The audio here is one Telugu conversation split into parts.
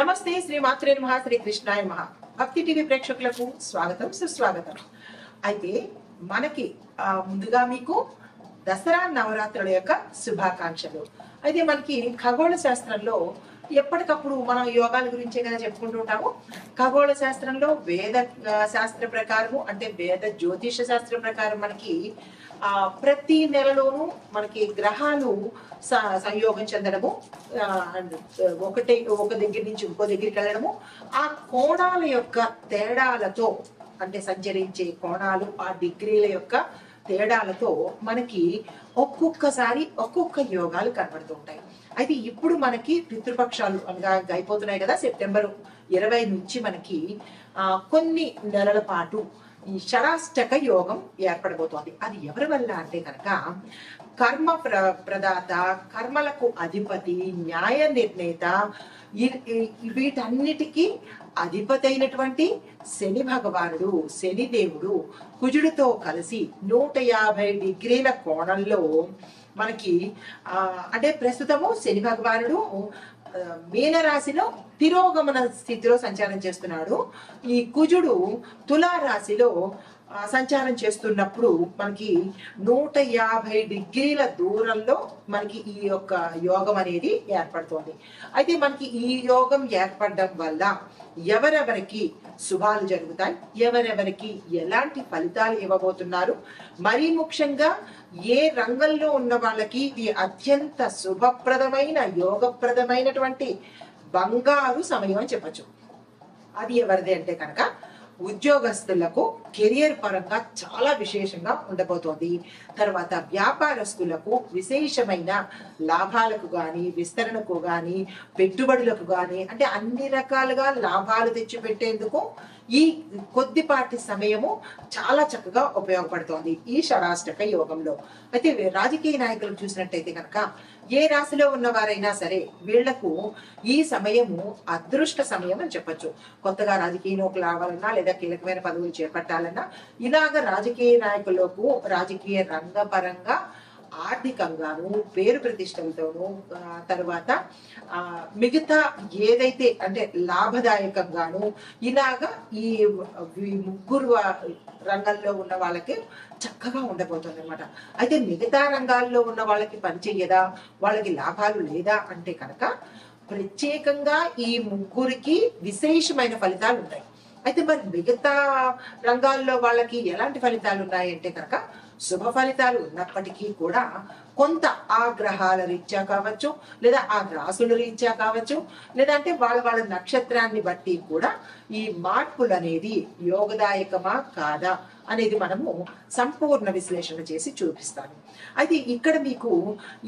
నమస్తే శ్రీ మాత్రే నమః శ్రీ కృష్ణాయ నమః. భక్తి టీవీ ప్రేక్షకులకు స్వాగతం సుస్వాగతం. అయితే మనకి ముందుగా మీకు దసరా నవరాత్రుల యొక్క శుభాకాంక్షలు. అయితే మనకి ఖగోళ శాస్త్రంలో ఎప్పటికప్పుడు మనం యోగాల గురించే కదా చెప్పుకుంటూ ఉంటాము. ఖగోళ శాస్త్రంలో వేద శాస్త్ర ప్రకారము అంటే వేద జ్యోతిష శాస్త్ర ప్రకారం మనకి ప్రతి నెలలోనూ మనకి గ్రహాలు సంయోగం చెందడము, ఒక దగ్గర నుంచి ఇంకో దగ్గరికి వెళ్ళడము, ఆ కోణాల యొక్క తేడాలతో అంటే సంచరించే కోణాలు ఆ డిగ్రీల యొక్క తేడాలతో మనకి ఒక్కొక్కసారి ఒక్కొక్క యోగాలు కనబడుతూ ఉంటాయి. అయితే ఇప్పుడు మనకి పితృపక్షాలు అనగా అయిపోతున్నాయి కదా. సెప్టెంబర్ 20 నుంచి మనకి కొన్ని నెలల పాటు ఈ షడాష్టక యోగం ఏర్పడబోతోంది. అది ఎవరి వల్ల అంటే కనుక కర్మ ప్రదాత, కర్మలకు అధిపతి, న్యాయ నిర్ణేత, వీటన్నిటికీ అధిపతి అయినటువంటి శని భగవానుడు, శనిదేవుడు కుజుడితో కలిసి 150 డిగ్రీల కోణంలో మనకి అంటే ప్రస్తుతము శని భగవానుడు మీనరాశిలో తిరోగమన స్థితిలో సంచారం చేస్తున్నాడు. ఈ కుజుడు తులారాశిలో సంచారం చేస్తున్నప్పుడు మనకి 150 డిగ్రీల దూరంలో మనకి ఈ యొక్క యోగం అనేది ఏర్పడుతోంది. అయితే మనకి ఈ యోగం ఏర్పడడం వల్ల ఎవరెవరికి శుభాలు జరుగుతాయి, ఎవరెవరికి ఎలాంటి ఫలితాలు ఇవ్వబోతున్నారు, మరీ ముఖ్యంగా ఏ రంగంలో ఉన్న వాళ్ళకి ఇది అత్యంత శుభప్రదమైన యోగప్రదమైనటువంటి బంగారు సమయం అని చెప్పచ్చు. అది ఎవరిది అంటే కనుక ఉద్యోగస్తులకు కెరియర్ పరంగా చాలా విశేషంగా ఉండబోతోంది. తర్వాత వ్యాపారస్తులకు విశేషమైన లాభాలకు గాని, విస్తరణకు గాని, పెట్టుబడులకు గాని అంటే అన్ని రకాలుగా లాభాలు తెచ్చిపెట్టేందుకు ఈ కొద్దిపాటి సమయము చాలా చక్కగా ఉపయోగపడుతోంది ఈ షడాష్టక యోగంలో. అయితే రాజకీయ నాయకులు చూసినట్టయితే కనుక ఏ రాశిలో ఉన్నవారైనా సరే వీళ్లకు ఈ సమయము అదృష్ట సమయం అని చెప్పచ్చు. కొత్తగా రాజకీయంలోకి రావాలన్నా లేదా కీలకమైన పదవులు చేపట్టాలన్నా ఇలాగ రాజకీయ నాయకులకు రాజకీయ రంగపరంగా ఆర్థికంగాను పేరు ప్రతిష్టలతోనూ తర్వాత మిగతా ఏదైతే అంటే లాభదాయకంగాను ఇలాగా ఈ ముగ్గురు రంగాల్లో ఉన్న వాళ్ళకి చక్కగా ఉండబోతుంది అనమాట. అయితే మిగతా రంగాల్లో ఉన్న వాళ్ళకి పనిచేయదా, వాళ్ళకి లాభాలు లేదా అంటే కనుక ప్రత్యేకంగా ఈ ముగ్గురికి విశేషమైన ఫలితాలు ఉంటాయి. అయితే మరి మిగతా రంగాల్లో వాళ్ళకి ఎలాంటి ఫలితాలు ఉన్నాయి అంటే కనుక శుభ ఫలితాలు ఉన్నప్పటికీ కూడా కొంత ఆ గ్రహాల రీత్యా కావచ్చు, లేదా ఆ రాసుల రీత్యా కావచ్చు, లేదంటే వాళ్ళ నక్షత్రాన్ని బట్టి కూడా ఈ మార్పులు అనేది యోగదాయకమా కాదా అనేది మనము సంపూర్ణ విశ్లేషణ చేసి చూపిస్తాను. అయితే ఇక్కడ మీకు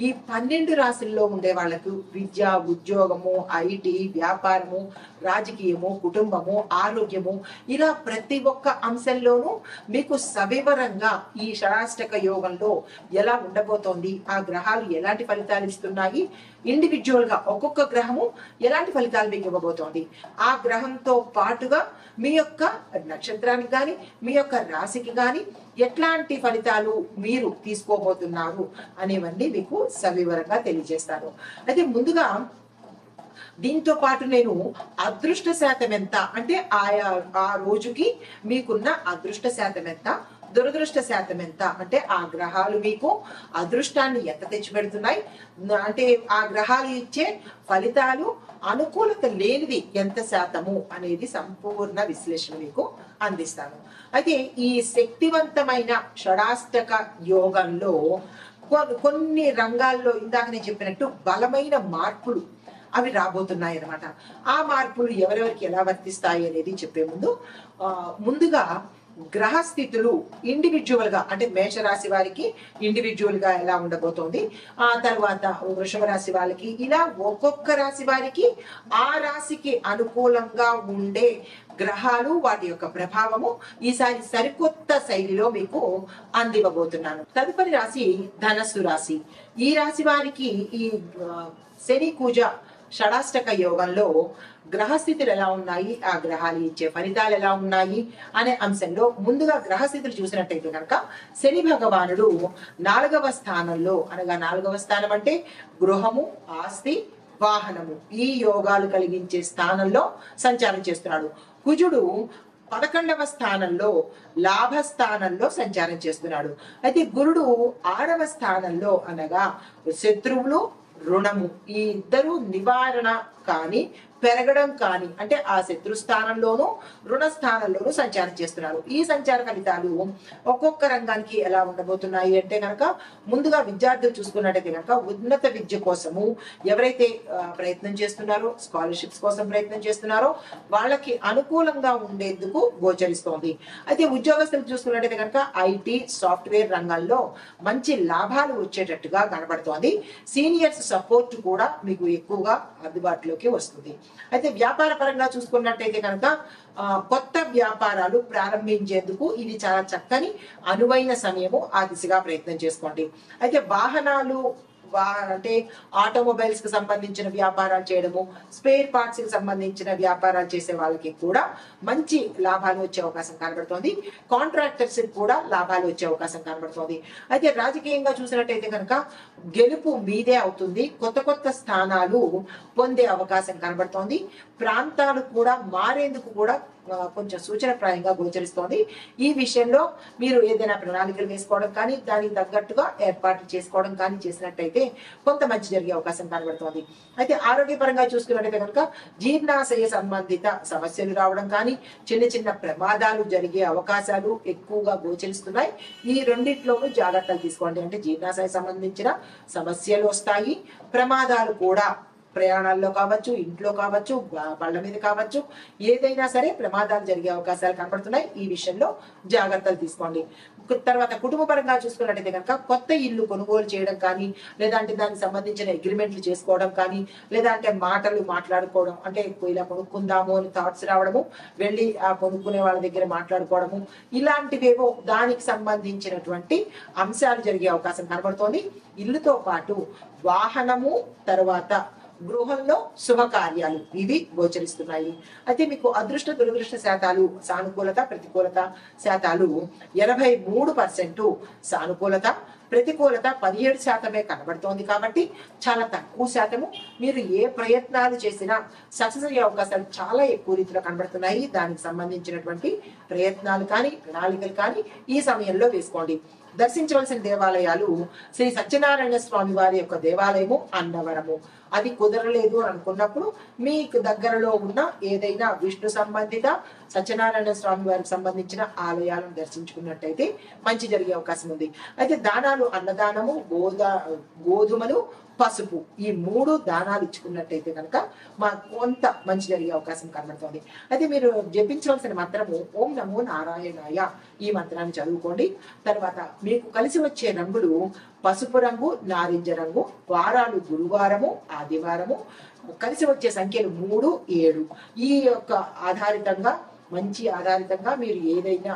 ఈ 12 రాశుల్లో ఉండే వాళ్ళకు విద్య, ఉద్యోగము, ఐటీ, వ్యాపారము, రాజకీయము, కుటుంబము, ఆరోగ్యము ఇలా ప్రతి ఒక్క అంశంలోనూ మీకు సవివరంగా ఈ షడాష్టక యోగంలో ఎలా ఉండబోతోంది, ఆ గ్రహాలు ఎలాంటి ఫలితాలు ఇస్తున్నాయి, ఇండివిజువల్ గా ఒక్కొక్క గ్రహము ఎలాంటి ఫలితాలు మీకు ఇవ్వబోతోంది, ఆ గ్రహంతో పాటుగా మీ యొక్క నక్షత్రానికి గాని మీ యొక్క రాశికి గాని ఎట్లాంటి ఫలితాలు మీరు తీసుకోబోతున్నారు అనేవన్నీ మీకు సవివరంగా తెలియజేస్తాను. అయితే ముందుగా దీంతో పాటు నేను అదృష్ట శాతం ఎంత అంటే ఆ రోజుకి మీకున్న అదృష్ట శాతం ఎంత, దురదృష్ట శాతం ఎంత అంటే ఆ గ్రహాలు మీకు అదృష్టాన్ని ఎంత తెచ్చిపెడుతున్నాయి, అంటే ఆ గ్రహాలు ఇచ్చే ఫలితాలు అనుకూలత లేనిది ఎంత శాతము అనేది సంపూర్ణ విశ్లేషణ మీకు అందిస్తాను. అయితే ఈ శక్తివంతమైన షడాష్టక యోగంలో కొన్ని రంగాల్లో ఇందాక నేను చెప్పినట్టు బలమైన మార్పులు అవి రాబోతున్నాయి అన్నమాట. ఆ మార్పులు ఎవరెవరికి ఎలా వర్తిస్తాయి అనేది చెప్పే ముందుగా గ్రహస్థితులు ఇండివిజువల్ గా అంటే మేషరాశి వారికి ఇండివిజువల్ గా ఎలా ఉండబోతోంది, ఆ తర్వాత వృషభ రాశి వాళ్ళకి ఇలా ఒక్కొక్క రాశి వారికి ఆ రాశికి అనుకూలంగా ఉండే గ్రహాలు వాటి యొక్క ప్రభావము ఈసారి సరికొత్త శైలిలో మీకు అందివ్వబోతున్నాను. తదుపరి రాశి ధనస్సు రాశి. ఈ రాశి వారికి ఈ శని కూజ షడాష్టక యోగంలో గ్రహస్థితులు ఎలా ఉన్నాయి, ఆ గ్రహాలు ఇచ్చే ఫలితాలు ఎలా ఉన్నాయి అనే అంశంలో ముందుగా గ్రహస్థితులు చూసినట్టయితే కనుక శని భగవానుడు 4వ స్థానంలో అనగా 4వ స్థానం అంటే గృహము, ఆస్తి, వాహనము ఈ యోగాలు కలిగించే స్థానంలో సంచారం చేస్తున్నాడు. కుజుడు 11వ స్థానంలో లాభస్థానంలో సంచారం చేస్తున్నాడు. అయితే గురుడు 6వ స్థానంలో అనగా శత్రువులు, రుణము ఈ ఇద్దరు నివారణ కానీ పెరగడం కానీ అంటే ఆ శత్రు స్థానంలోనూ రుణ స్థానంలోనూ సంచారం చేస్తున్నారు. ఈ సంచార ఫలితాలు ఒక్కొక్క రంగానికి ఎలా ఉండబోతున్నాయి అంటే కనుక ముందుగా విద్యార్థులు చూసుకున్నట్టయితే కనుక ఉన్నత విద్య కోసము ఎవరైతే ప్రయత్నం చేస్తున్నారో, స్కాలర్షిప్స్ కోసం ప్రయత్నం చేస్తున్నారో వాళ్ళకి అనుకూలంగా ఉండేందుకు గోచరిస్తోంది. అయితే ఉద్యోగస్తులు చూసుకున్నట్టయితే కనుక ఐటీ, సాఫ్ట్వేర్ రంగాల్లో మంచి లాభాలు వచ్చేటట్టుగా కనబడుతోంది. సీనియర్స్ సపోర్ట్ కూడా మీకు ఎక్కువగా అందుబాటులోకి వస్తుంది. అయితే వ్యాపార పరంగా చూసుకున్నట్టయితే కనుక కొత్త వ్యాపారాలు ప్రారంభించేందుకు ఇది చాలా చక్కని అనువైన సమయము. ఆ దిశగా ప్రయత్నం చేసుకోండి. అయితే వాహనాలు అంటే ఆటోమొబైల్స్ కి సంబంధించిన వ్యాపారాలు చేయడము, స్పేర్ పార్ట్స్ కి సంబంధించిన వ్యాపారాలు చేసే వాళ్ళకి కూడా మంచి లాభాలు వచ్చే అవకాశం కనబడుతోంది. కాంట్రాక్టర్స్ కూడా లాభాలు వచ్చే అవకాశం కనబడుతోంది. అయితే రాజకీయంగా చూసినట్టయితే కనుక గెలుపు మీదే అవుతుంది. కొత్త కొత్త స్థానాలు పొందే అవకాశం కనబడుతోంది. ప్రాంతాలు కూడా మారేందుకు కూడా కొంచెం సూచనప్రాయంగా గోచరిస్తోంది. ఈ విషయంలో మీరు ఏదైనా ప్రణాళికలు వేసుకోవడం కానీ దానికి తగ్గట్టుగా ఏర్పాట్లు చేసుకోవడం కానీ చేసినట్టయితే కొంత మంచి జరిగే అవకాశం కనబడుతోంది. అయితే ఆరోగ్యపరంగా చూసుకున్నట్టయితే కనుక జీర్ణాశయ సంబంధిత సమస్యలు రావడం కానీ చిన్న చిన్న ప్రమాదాలు జరిగే అవకాశాలు ఎక్కువగా గోచరిస్తున్నాయి. ఈ రెండిట్లోనూ జాగ్రత్తలు తీసుకోండి. అంటే జీర్ణాశయ సంబంధించిన సమస్యలు వస్తాయి, ప్రమాదాలు కూడా ప్రయాణాల్లో కావచ్చు, ఇంట్లో కావచ్చు, బళ్ళ మీద కావచ్చు, ఏదైనా సరే ప్రమాదాలు జరిగే అవకాశాలు కనబడుతున్నాయి. ఈ విషయంలో జాగ్రత్తలు తీసుకోండి. తర్వాత కుటుంబ పరంగా చూసుకున్నట్టయితే కనుక కొత్త ఇల్లు కొనుగోలు చేయడం కానీ లేదంటే దానికి సంబంధించిన అగ్రిమెంట్లు చేసుకోవడం కానీ లేదంటే మాటలు మాట్లాడుకోవడం అంటే ఇలా కొనుక్కుందాము అని థాట్స్ రావడము, వెళ్ళి ఆ కొనుక్కునే వాళ్ళ దగ్గర మాట్లాడుకోవడము, ఇలాంటివేవో దానికి సంబంధించినటువంటి అంశాలు జరిగే అవకాశం కనబడుతోంది. ఇల్లుతో పాటు వాహనము, తర్వాత గృహంలో శుభకార్యాలు ఇవి గోచరిస్తున్నాయి. అయితే మీకు అదృష్ట దురదృష్ట శాతాలు సానుకూలత ప్రతికూలత శాతాలు 83% సానుకూలత, ప్రతికూలత 17% కనబడుతోంది. కాబట్టి చాలా తక్కువ శాతము మీరు ఏ ప్రయత్నాలు చేసినా సక్సెస్ అయ్యే అవకాశాలు చాలా ఎక్కువ రీతిలో కనబడుతున్నాయి. దానికి సంబంధించినటువంటి ప్రయత్నాలు కానీ ప్రణాళికలు కానీ ఈ సమయంలో వేసుకోండి. దర్శించవలసిన దేవాలయాలు శ్రీ సత్యనారాయణ స్వామి వారి యొక్క దేవాలయము అన్నవరము. అది కుదరలేదు అనుకున్నప్పుడు మీకు దగ్గరలో ఉన్న ఏదైనా విష్ణు సంబంధిత సత్యనారాయణ స్వామి వారికి సంబంధించిన ఆలయాలను దర్శించుకున్నట్టయితే మంచి జరిగే అవకాశం ఉంది. అయితే దానాలు అన్నదానము, గోధుమలు, పసుపు ఈ 3 దానాలు ఇచ్చుకున్నట్టయితే కనుక కొంత మంచి జరిగే అవకాశం కనబడుతుంది. అయితే మీరు జపించవలసిన మంత్రము ఓం నమో నారాయణాయ ఈ మంత్రాన్ని చదువుకోండి. తర్వాత మీకు కలిసి వచ్చే రంగులు పసుపు రంగు, నారింజ రంగు, వారాలు గురువారము, ఆదివారము, కలిసి వచ్చే సంఖ్యలు 3, 7 ఈ యొక్క ఆధారితంగా మంచి ఆధారితంగా మీరు ఏదైనా